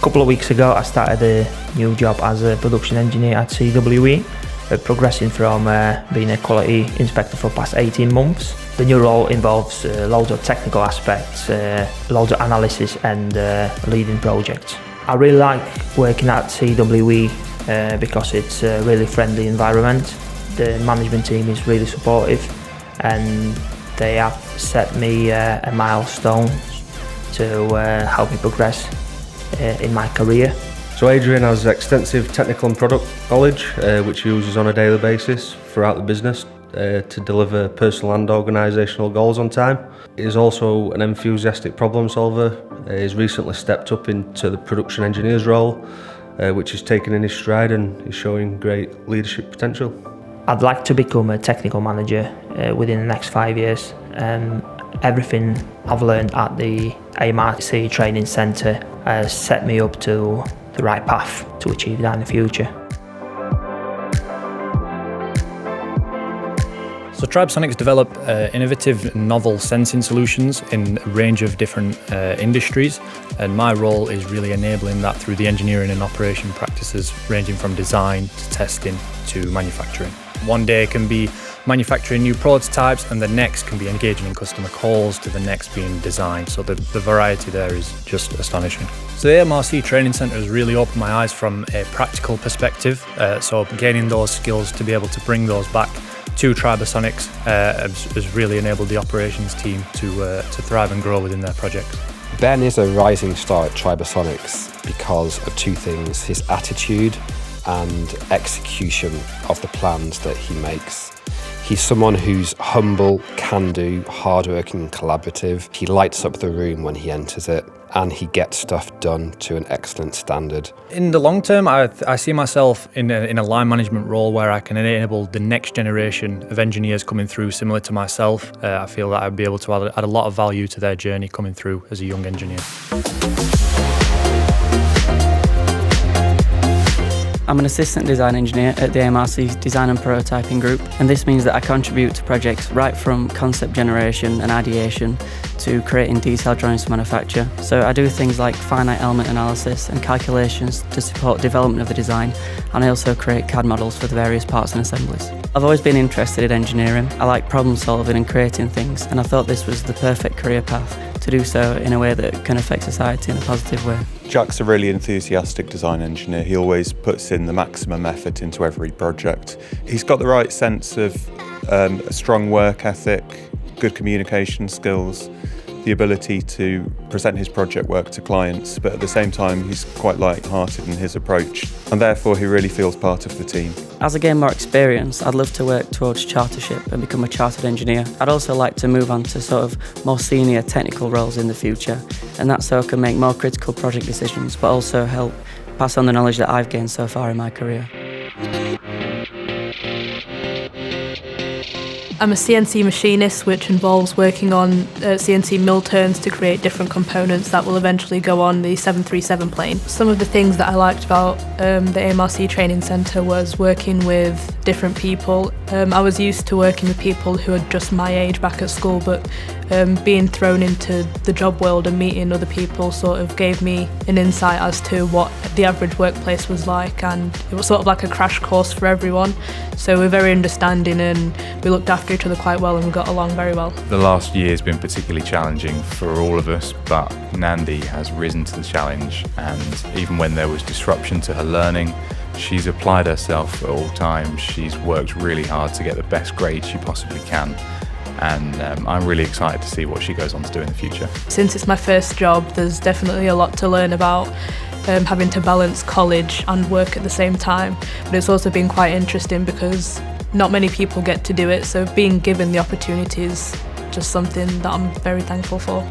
couple of weeks ago I started a new job as a production engineer at CWE, progressing from being a quality inspector for the past 18 months. The new role involves loads of technical aspects, loads of analysis and leading projects. I really like working at CWE because it's a really friendly environment. The management team is really supportive and they have set me a milestone to help me progress in my career. So Adrian has extensive technical and product knowledge which he uses on a daily basis throughout the business to deliver personal and organisational goals on time. He is also an enthusiastic problem solver. He's recently stepped up into the production engineer's role which he's taken in his stride and is showing great leadership potential. I'd like to become a technical manager within the next 5 years. Everything I've learned at the AMRC training centre has set me up to the right path to achieve that in the future. So Tribosonics develop innovative novel sensing solutions in a range of different industries, and my role is really enabling that through the engineering and operation practices ranging from design to testing to manufacturing. One day can be manufacturing new prototypes and the next can be engaging in customer calls to the next being design. So the variety there is just astonishing. So the AMRC Training Centre has really opened my eyes from a practical perspective. So gaining those skills to be able to bring those back to Tribosonics has really enabled the operations team to thrive and grow within their projects. Ben is a rising star at Tribosonics because of two things: his attitude and execution of the plans that he makes. He's someone who's humble, can-do, hard-working and collaborative. He lights up the room when he enters it and he gets stuff done to an excellent standard. In the long term, I see myself in a line management role where I can enable the next generation of engineers coming through similar to myself. I feel that I'd be able to add a lot of value to their journey coming through as a young engineer. I'm an assistant design engineer at the AMRC's Design and Prototyping Group, and this means that I contribute to projects right from concept generation and ideation to creating detailed drawings for manufacture. So I do things like finite element analysis and calculations to support development of the design, and I also create CAD models for the various parts and assemblies. I've always been interested in engineering. I like problem solving and creating things, and I thought this was the perfect career path to do so in a way that can affect society in a positive way. Jack's a really enthusiastic design engineer. He always puts in the maximum effort into every project. He's got the right sense of a strong work ethic, good communication skills, the ability to present his project work to clients, but at the same time he's quite light-hearted in his approach, and therefore he really feels part of the team. As I gain more experience, I'd love to work towards chartership and become a chartered engineer. I'd also like to move on to sort of more senior technical roles in the future, and that's so I can make more critical project decisions, but also help pass on the knowledge that I've gained so far in my career. I'm a CNC machinist, which involves working on CNC mill turns to create different components that will eventually go on the 737 plane. Some of the things that I liked about the AMRC Training Centre was working with different people. I was used to working with people who are just my age back at school, but being thrown into the job world and meeting other people sort of gave me an insight as to what the average workplace was like, and it was sort of like a crash course for everyone. So we're very understanding and we looked after each other quite well and we got along very well. The last year has been particularly challenging for all of us, but Nandi has risen to the challenge, and even when there was disruption to her learning, she's applied herself at all times. She's worked really hard to get the best grade she possibly can, and I'm really excited to see what she goes on to do in the future. Since it's my first job, there's definitely a lot to learn about having to balance college and work at the same time, but it's also been quite interesting because not many people get to do it, so being given the opportunity is just something that I'm very thankful for.